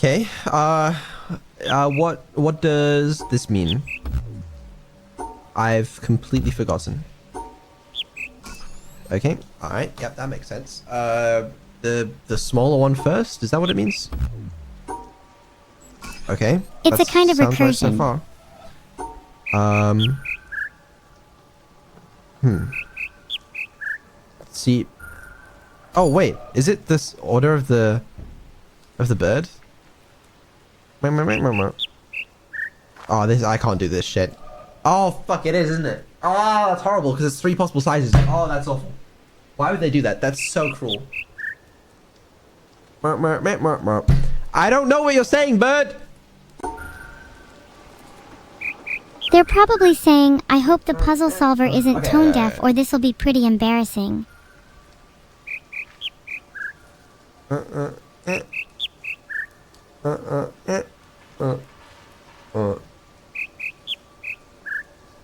Okay. What does this mean? I've completely forgotten. Okay. All right. Yep, that makes sense. The smaller one first. Is that what it means? Okay. It's a kind of sounds right so recursion. far. Let's see. Oh wait, is it this order of the bird? Oh, this I can't do this shit. Oh fuck, it is, isn't it? Oh, that's horrible because it's 3 possible sizes. Oh, that's awful. Why would they do that? That's so cruel. I don't know what you're saying, bird. They're probably saying, I hope the puzzle solver isn't Okay, tone deaf or this'll be pretty embarrassing.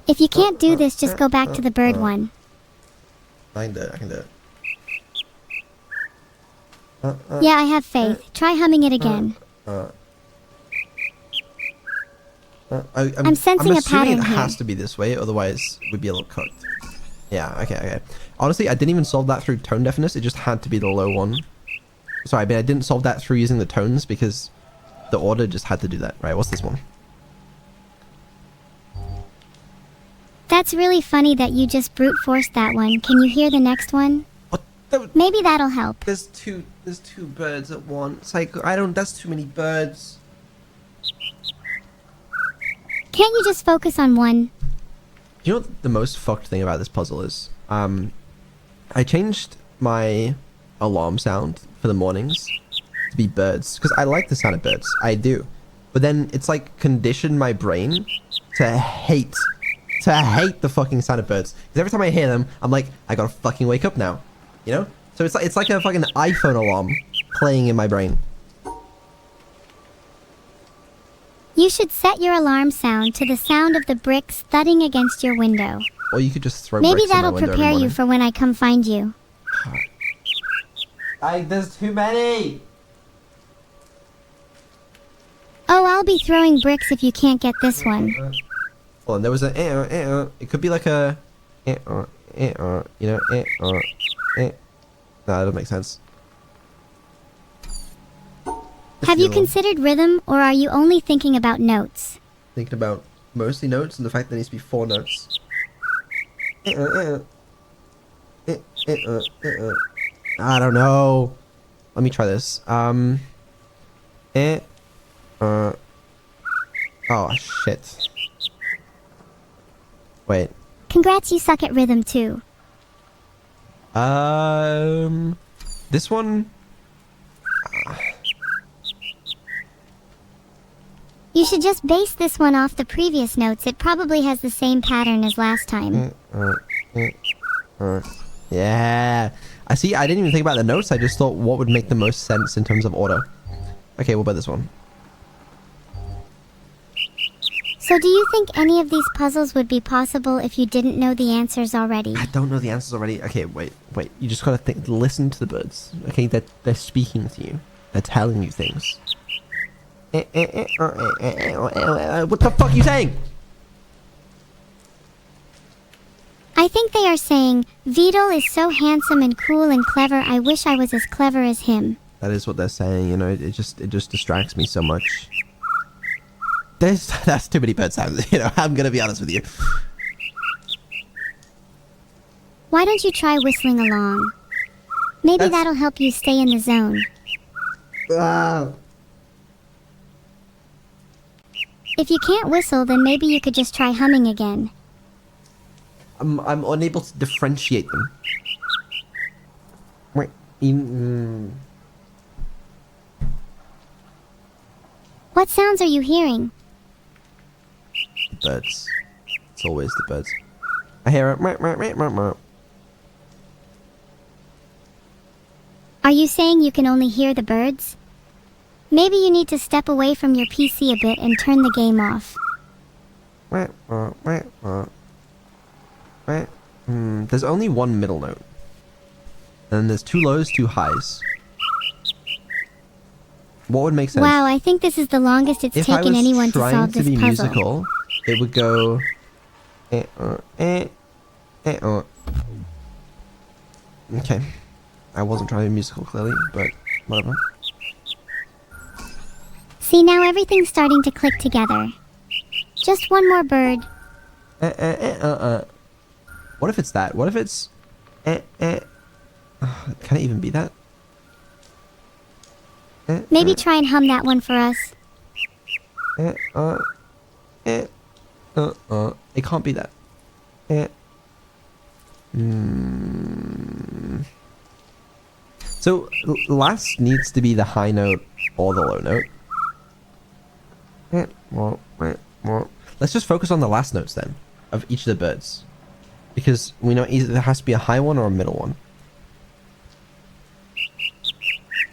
If you can't do this, just go back to the bird one. I can do it, I can do it. Yeah, I have faith. Try humming it again. I'm sensing a pattern it here. has to be this way, otherwise we'd be a little cooked. Yeah, okay. Honestly, I didn't even solve that through tone deafness. It just had to be the low one. Sorry, but I didn't solve that through using the tones because the order just had to do that. Right, what's this one? That's really funny that you just brute forced that one. Can you hear the next one? What? Maybe that'll help. There's two birds at once. Like, that's too many birds. Can't you just focus on one? Do you know what the most fucked thing about this puzzle is? I changed my alarm sound for the mornings to be birds because I like the sound of birds. I do. But then it's like conditioned my brain to hate the fucking sound of birds. Because every time I hear them, I'm like, I gotta fucking wake up now. You know? So it's like a fucking iPhone alarm playing in my brain. You should set your alarm sound to the sound of the bricks thudding against your window. Or you could just throw Maybe bricks in my that'll window every prepare you morning. for when I come find you. There's too many! Oh, I'll be throwing bricks if you can't get this one. Well, and there was a it could be like a you know, no, that doesn't make sense. Have you considered rhythm, or are you only thinking about notes? Thinking about mostly notes and the fact that there needs to be 4 notes. I don't know. Let me try this. Oh shit. Wait. Congrats, you suck at rhythm too. This one. You should just base this one off the previous notes. It probably has the same pattern as last time. Yeah. I see. I didn't even think about the notes. I just thought what would make the most sense in terms of order. Okay, what about this one? So do you think any of these puzzles would be possible if you didn't know the answers already? I don't know the answers already. Okay, wait. You just gotta think. Listen to the birds. Okay, they're speaking to you. They're telling you things. What the fuck are you saying? I think they are saying, Vedal is so handsome and cool and clever, I wish I was as clever as him. That is what they're saying, you know, it just distracts me so much. That's too many bird sounds, you know, I'm gonna be honest with you. Why don't you try whistling along? Maybe that'll help you stay in the zone. If you can't whistle, then maybe you could just try humming again. I'm unable to differentiate them. What sounds are you hearing? Birds. It's always the birds. I hear it. Are you saying you can only hear the birds? Maybe you need to step away from your PC a bit and turn the game off. There's only one middle note. And there's 2 lows, 2 highs. What would make sense? Wow, I think this is the longest it's taken anyone to solve this puzzle. If I was trying to be musical, it would go... Okay. I wasn't trying to be musical, clearly, but whatever. See, now everything's starting to click together. Just one more bird. What if it's that? What if it's... Can it even be that? Maybe try and hum that one for us. It can't be that. So, last needs to be the high note or the low note. Let's just focus on the last notes then, of each of the birds. Because we know either there has to be a high one or a middle one.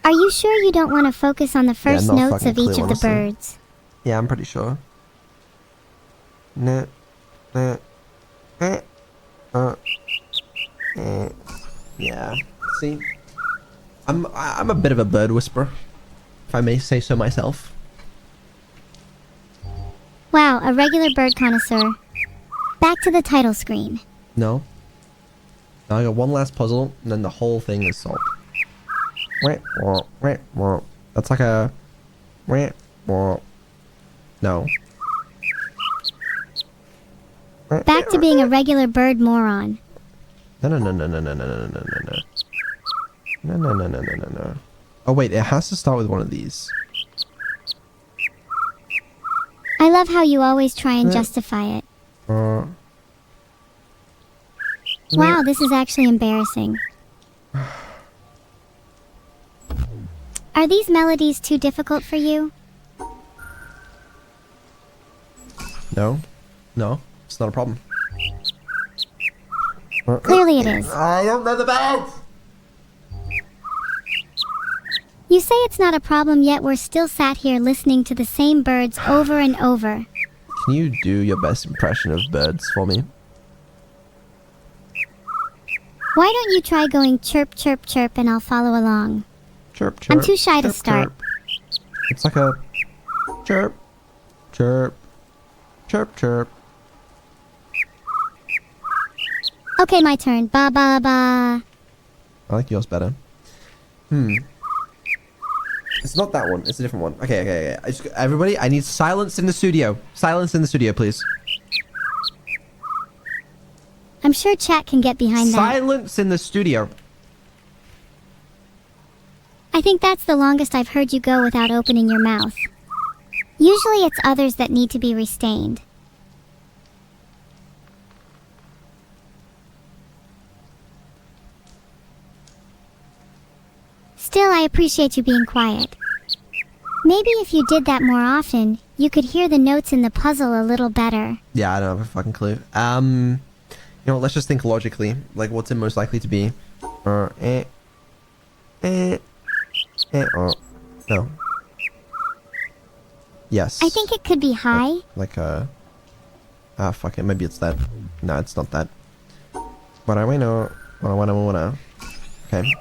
Are you sure you don't want to focus on the first notes of each of the birds? Yeah, I'm pretty sure. Yeah. See? I'm a bit of a bird whisperer, if I may say so myself. Wow, a regular bird connoisseur. Back to the title screen. No. Now I got one last puzzle, and then the whole thing is solved. That's like a... No. Back to being a regular bird moron. No. Oh wait, it has to start with one of these. I love how you always try and justify it. Wow, this is actually embarrassing. Are these melodies too difficult for you? No, it's not a problem. Clearly it is. I don't know the bed! You say it's not a problem, yet we're still sat here listening to the same birds over and over. Can you do your best impression of birds for me? Why don't you try going chirp, chirp, chirp, and I'll follow along. Chirp, chirp. I'm too shy to start. Chirp. It's like a chirp, chirp, chirp, chirp. Okay, my turn. Ba ba ba. I like yours better. It's not that one. It's a different one. Okay. Everybody, I need silence in the studio. Silence in the studio, please. I'm sure chat can get behind that. Silence in the studio. I think that's the longest I've heard you go without opening your mouth. Usually it's others that need to be restained. Still, I appreciate you being quiet. Maybe if you did that more often, you could hear the notes in the puzzle a little better. Yeah, I don't have a fucking clue. You know, let's just think logically. Like, what's it most likely to be? No. Yes. I think it could be high. Like a... Ah, fuck it. Maybe it's that. No, it's not that. What do I know? Okay.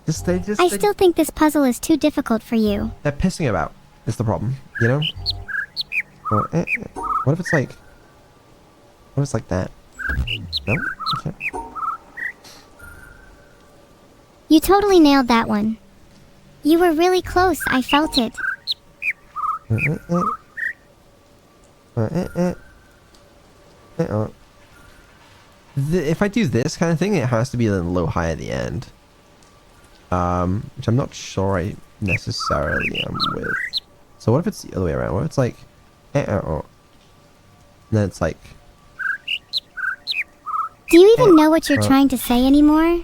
I still think this puzzle is too difficult for you. They're pissing about, is the problem, you know? What if it's like... What if it's like that? No? Okay. You totally nailed that one. You were really close, I felt it. If I do this kind of thing, it has to be a low high at the end. Which I'm not sure I necessarily am with. So what if it's the other way around? What if it's like... And then it's like... Do you even know what you're trying to say anymore?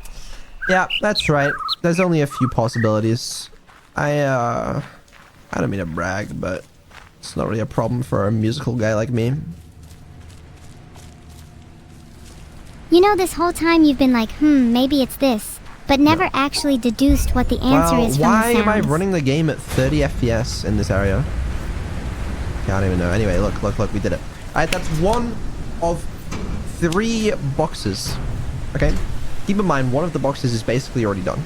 Yeah, that's right. There's only a few possibilities. I don't mean to brag, but it's not really a problem for a musical guy like me. You know, this whole time you've been like, maybe it's this, but never actually deduced what the answer is from the sounds. Why am I running the game at 30 FPS in this area? Can't even know. Anyway, look, we did it. Alright, that's one of 3 boxes. Okay? Keep in mind, one of the boxes is basically already done.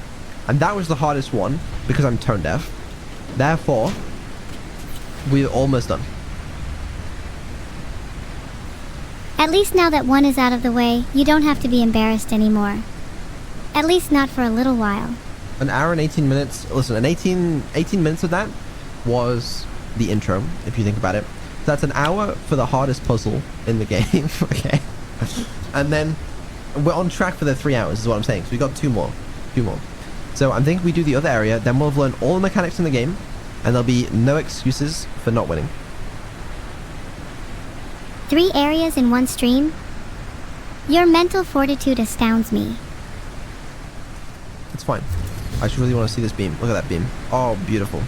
And that was the hardest one because I'm tone deaf. Therefore, we're almost done. At least now that one is out of the way, you don't have to be embarrassed anymore. At least not for a little while. An hour and 18 minutes. Listen, an 18 minutes of that was the intro, if you think about it. That's an hour for the hardest puzzle in the game, okay? And then we're on track for the 3 hours, is what I'm saying. So we got two more. So I think we do the other area, then we'll have learned all the mechanics in the game, and there'll be no excuses for not winning. 3 areas in one stream? Your mental fortitude astounds me. It's fine. I just really want to see this beam. Look at that beam. Oh, beautiful.